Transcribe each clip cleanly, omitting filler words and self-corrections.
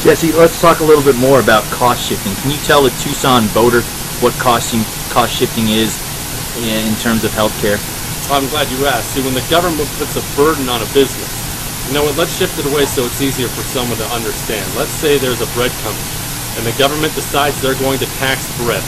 Jesse, let's talk a little bit more about cost shifting. Can you tell the Tucson voter what cost shifting is in terms of healthcare? I'm glad you asked. See, when the government puts a burden on a business, you know what, let's shift it away so it's easier for someone to understand. Let's say there's a bread company, and the government decides they're going to tax bread.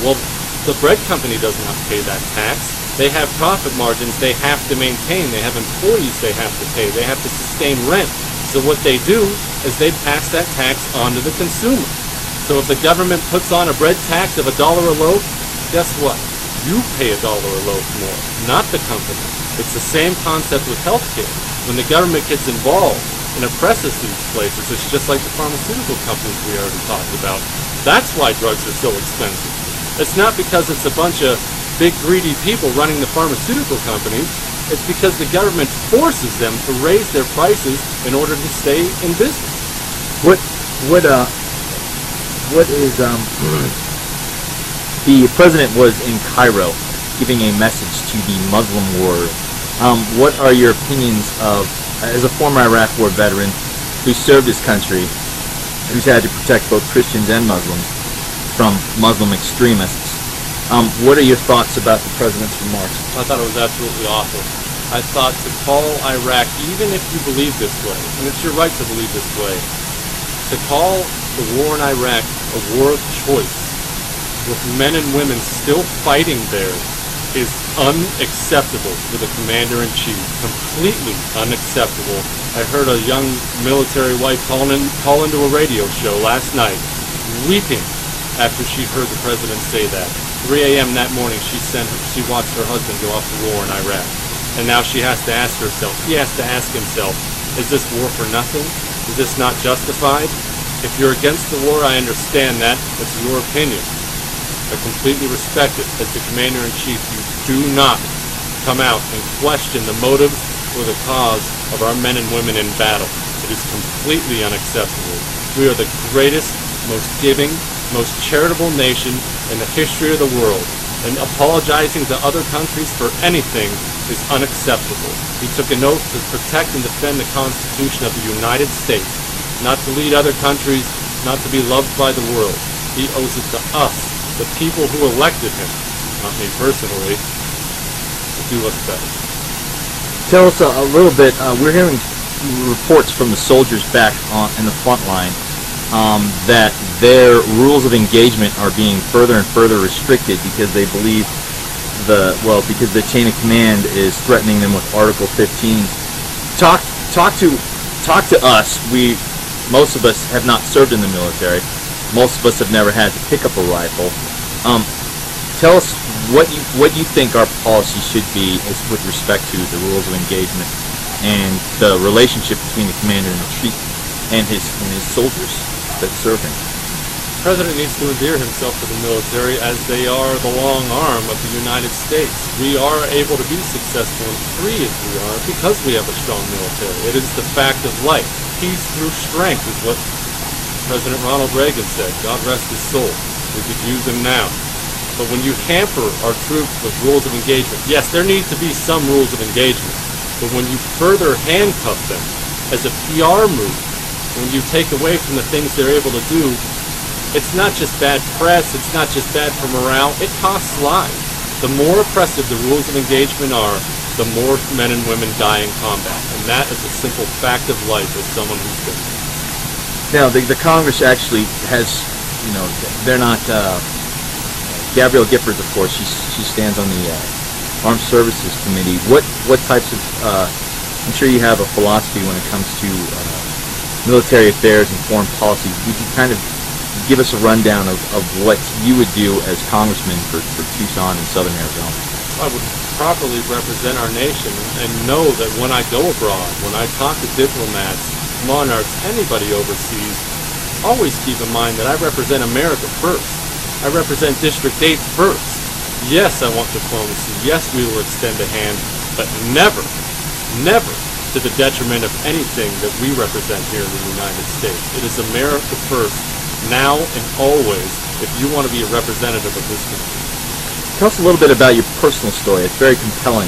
Well, the bread company doesn't have to pay that tax. They have profit margins they have to maintain. They have employees they have to pay. They have to sustain rent. So what they do is they pass that tax on to the consumer. So if the government puts on a bread tax of $1 a loaf, guess what? You pay $1 a loaf more, not the company. It's the same concept with healthcare. When the government gets involved and oppresses these places, it's just like the pharmaceutical companies we already talked about. That's why drugs are so expensive. It's not because it's a bunch of big greedy people running the pharmaceutical companies. It's because the government forces them to raise their prices in order to stay in business. What is the president was in Cairo giving a message to the Muslim world. What are your opinions of, as a former Iraq War veteran who served his country, who's had to protect both Christians and Muslims from Muslim extremists? What are your thoughts about the president's remarks? I thought it was absolutely awful. I thought to call Iraq, even if you believe this way, and it's your right to believe this way, to call the war in Iraq a war of choice, with men and women still fighting there, is unacceptable for the commander-in-chief. Completely unacceptable. I heard a young military wife call into a radio show last night, weeping after she heard the president say that. 3 a.m. that morning, she watched her husband go off to war in Iraq. And now she has to ask herself, he has to ask himself, is this war for nothing? Is this not justified? If you're against the war, I understand that. It's your opinion. I completely respect it. As the commander-in-chief, you do not come out and question the motives or the cause of our men and women in battle. It is completely unacceptable. We are the greatest, most giving, most charitable nation in the history of the world. And apologizing to other countries for anything is unacceptable. He took an oath to protect and defend the Constitution of the United States, not to lead other countries, not to be loved by the world. He owes it to us, the people who elected him, not me personally, to do us better. Tell us a little bit, we're hearing reports from the soldiers back in the front line that their rules of engagement are being further and further restricted because they believe because the chain of command is threatening them with Article 15. Talk to us. Most of us have not served in the military. Most of us have never had to pick up a rifle. Tell us what you think our policy should be with respect to the rules of engagement and the relationship between the commander-in-chief and his soldiers that serve him. The president needs to endear himself to the military as they are the long arm of the United States. We are able to be successful and free as we are because we have a strong military. It is the fact of life. Peace through strength is what President Ronald Reagan said. God rest his soul. We could use him now. But when you hamper our troops with rules of engagement, yes, there need to be some rules of engagement, but when you further handcuff them as a PR move, when you take away from the things they're able to do, it's not just bad press, it's not just bad for morale, it costs lives. The more oppressive the rules of engagement are, the more men and women die in combat. And that is a simple fact of life as someone who's been there. Now, the Congress actually has, they're not, Gabrielle Giffords, of course, she stands on the Armed Services Committee. What types of, I'm sure you have a philosophy when it comes to military affairs and foreign policy. Would you kind of give us a rundown of what you would do as congressman for Tucson and Southern Arizona? I would properly represent our nation and know that when I go abroad, when I talk to diplomats, monarchs, anybody overseas, always keep in mind that I represent America first. I represent District 8 first. Yes, I want diplomacy. Yes, we will extend a hand, but never, never to the detriment of anything that we represent here in the United States. It is America first, now and always, if you want to be a representative of this country. Tell us a little bit about your personal story. It's very compelling.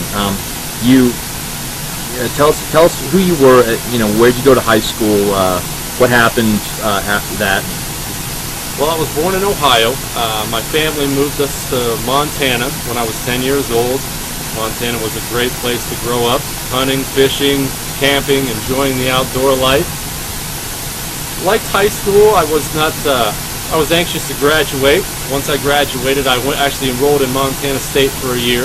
Tell us who you were. Where'd you go to high school? What happened after that? Well, I was born in Ohio. My family moved us to Montana when I was 10 years old. Montana was a great place to grow up, hunting, fishing, camping, enjoying the outdoor life. Liked high school. I was anxious to graduate. Once I graduated, I actually enrolled in Montana State for a year.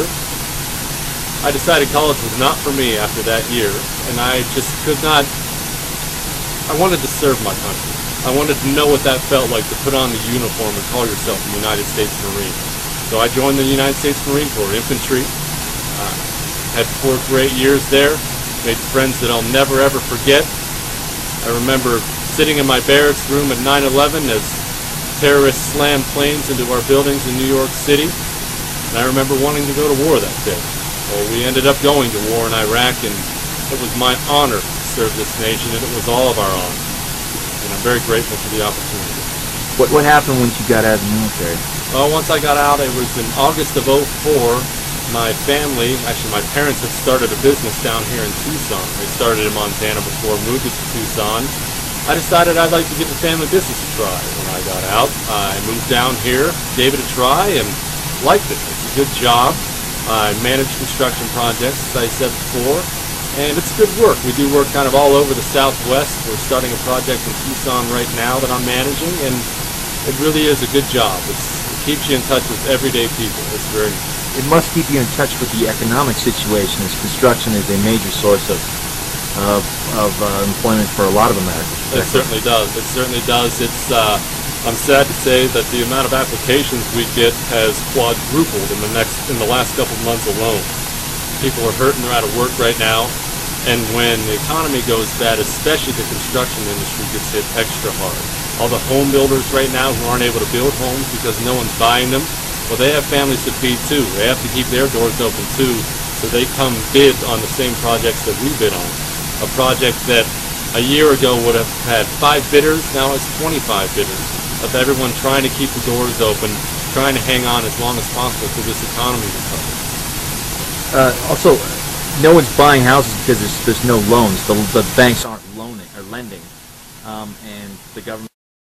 I decided college was not for me after that year, and I just could not. I wanted to serve my country. I wanted to know what that felt like to put on the uniform and call yourself a United States Marine. So I joined the United States Marine Corps infantry. Had 4 great years there. Made friends that I'll never ever forget. I remember sitting in my barracks room at 9/11 as terrorists slammed planes into our buildings in New York City. And I remember wanting to go to war that day. Well, we ended up going to war in Iraq, and it was my honor to serve this nation, and it was all of our honor. And I'm very grateful for the opportunity. What happened once you got out of the military? Well, once I got out, it was in August of '04. My family, actually my parents, had started a business down here in Tucson. They started in Montana before, moved it to Tucson. I decided I'd like to give the family business a try. When I got out, I moved down here, gave it a try, and liked it. It's a good job. I manage construction projects, as I said before, and it's good work. We do work kind of all over the Southwest. We're starting a project in Tucson right now that I'm managing, and it really is a good job. It keeps you in touch with everyday people. It's very nice. It must keep you in touch with the economic situation, as construction is a major source of employment for a lot of Americans. It certainly does. It certainly does. I'm sad to say that the amount of applications we get has quadrupled in the last couple of months alone. People are hurting, they're out of work right now, and when the economy goes bad, especially the construction industry gets hit extra hard. All the home builders right now who aren't able to build homes because no one's buying them, well, they have families to feed too. They have to keep their doors open too, so they come bid on the same projects that we bid on. A project that a year ago would have had 5 bidders, now has 25 bidders. Of everyone trying to keep the doors open, trying to hang on as long as possible till this economy recovers. Also, no one's buying houses because there's no loans. The banks aren't loaning or lending, and the government